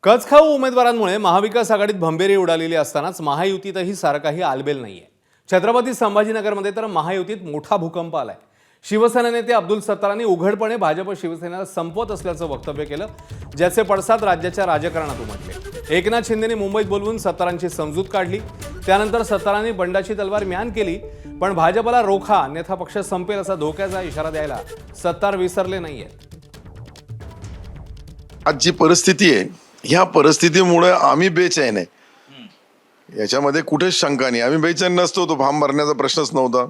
कचखाऊ उमेदवारांमुळे महाविकास आघाडीत भंबेरी उडालेली असतानाच महायुतीतही सारं काही आलबेल नाहीये। छत्रपती संभाजीनगरमध्ये तर महायुतीत मोठा भूकंप आलाय। शिवसेना नेते अब्दुल सत्तारांनी उघडपणे भाजप शिवसेनेला संपवत असल्याचं वक्तव्य केलं, ज्याचे पडसाद राज्याच्या राजकारणात उमटले। एकनाथ शिंदेंनी मुंबईत बोलवून सत्तारांची समजूत काढली। त्यानंतर सत्तारांनी बंडाची तलवार म्यान केली, पण भाजपला रोखा अन्यथा पक्ष संपेल असा धोक्याचा इशारा द्यायला सत्तार विसरले नाहीयेत। आज जी परिस्थिती आहे, ह्या परिस्थितीमुळे आम्ही बेचैन आहे। याच्यामध्ये कुठेच शंका नाही। आम्ही बेचैन नसतो तो फॉर्म भरण्याचा प्रश्नच नव्हता,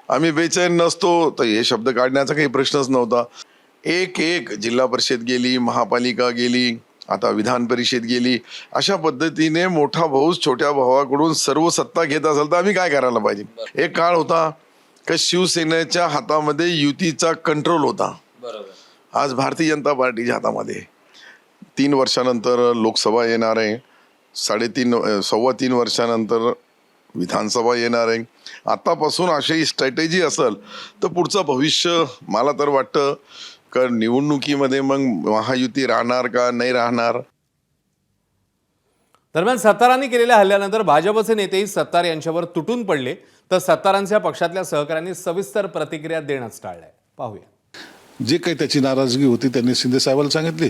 आम्ही बेचैन नसतो तर हे शब्द काढण्याचा काही प्रश्नच नव्हता। एक जिल्हा परिषद गेली, महापालिका गेली, आता विधान परिषद गेली। अशा पद्धतीने मोठा भाऊ छोट्या भावाकडून सर्व सत्ता घेत असेल तर आम्ही काय करायला पाहिजे। एक काळ होता की शिवसेनेच्या हातामध्ये युतीचा कंट्रोल होता, आज भारतीय जनता पार्टीच्या हातामध्ये। 3 वर्षानंतर लोकसभा येणार आहे, 3.5 वर्षानंतर विधानसभा येणार आहे। आतापासून अशी स्ट्रॅटेजी असेल तर पुढचं भविष्य मला तर वाटतं का निवडणुकीमध्ये मग महायुती राहणार का नाही राहणार। दरम्यान सत्तारांनी केलेल्या हल्ल्यानंतर भाजपचे नेतेही सत्तार यांच्यावर तुटून पडले, तर सत्तारांच्या पक्षातल्या सहकाऱ्यांनी सविस्तर प्रतिक्रिया देणंच टाळलंय। पाहूया। जे काही त्याची नाराजगी होती त्यांनी शिंदे साहेबांना सांगितली,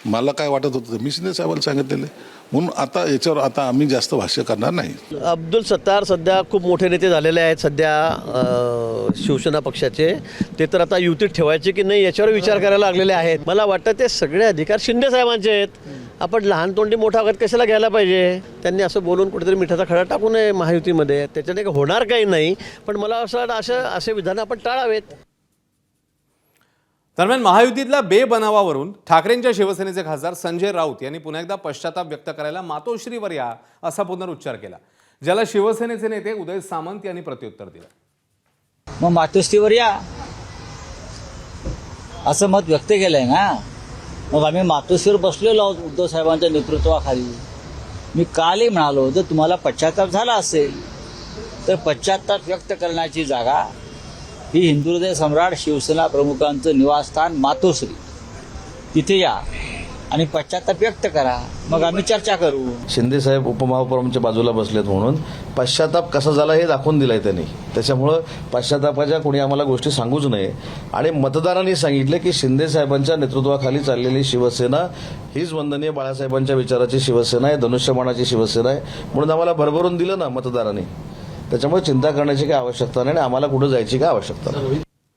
मला काय वाटत होतं मी शिंदे साहेबांना सांगितलेलं, म्हणून आता याच्यावर आम्ही जास्त भाष्य करणार नाही। अब्दुल सत्तार सध्या खूप मोठे नेते झालेले आहेत सध्या शिवसेना पक्षाचे। ते तर आता युतीत ठेवायचे की नाही याच्यावर विचार करायला लागलेले आहेत। मला वाटतं ते सगळे अधिकार शिंदे साहेबांचे आहेत। आपण लहान तोंडी मोठा आघात कशाला घ्यायला पाहिजे। त्यांनी असं बोलून कुठेतरी मिठाचा खडा टाकू नये महायुतीमध्ये, त्याच्याने होणार काही नाही। पण मला असं वाटतं असे विधान आपण टाळावेत। दरम्यान महायुतीतल्या बेबनावावरून ठाकरेंच्या शिवसेनेचे खासदार संजय राऊत यांनी पुन्हा एकदा पश्चाताप व्यक्त करायला मातोश्रीवर या असा पुनरुच्चार केला, ज्याला शिवसेनेचे नेते उदय सामंत यांनी प्रत्युत्तर दिलं। मग मातोश्रीवर या असं मत व्यक्त केलंय ना। मग आम्ही मातोश्रीवर बसलेलो आहोत उद्धव साहेबांच्या नेतृत्वाखाली। मी कालही म्हणालो जर तुम्हाला पश्चाताप झाला असेल तर पश्चाताप व्यक्त करण्याची जागा ही हिंदुहृदय सम्राट शिवसेना प्रमुखांचं निवासस्थान मातोश्री, तिथे या आणि पश्चाताप व्यक्त करा, मग आम्ही चर्चा करू। शिंदे साहेब उपमहापौरांच्या बाजूला बसलेत म्हणून पश्चाताप कसा झाला हे दाखवून दिलंय त्यांनी। त्याच्यामुळं पश्चातापाच्या कोणी आम्हाला गोष्टी सांगूच नये। आणि मतदारांनी सांगितलं की शिंदे साहेबांच्या नेतृत्वाखाली चाललेली शिवसेना हीच वंदनीय बाळासाहेबांच्या विचाराची शिवसेना आहे, धनुष्यबाणाची शिवसेना आहे, म्हणून आम्हाला भरभरून दिलं ना मतदारांनी। त्याच्यामुळे चिंता करण्याची काही आवश्यकता नाही आणि आम्हाला कुठं जायची काय आवश्यकता नाही।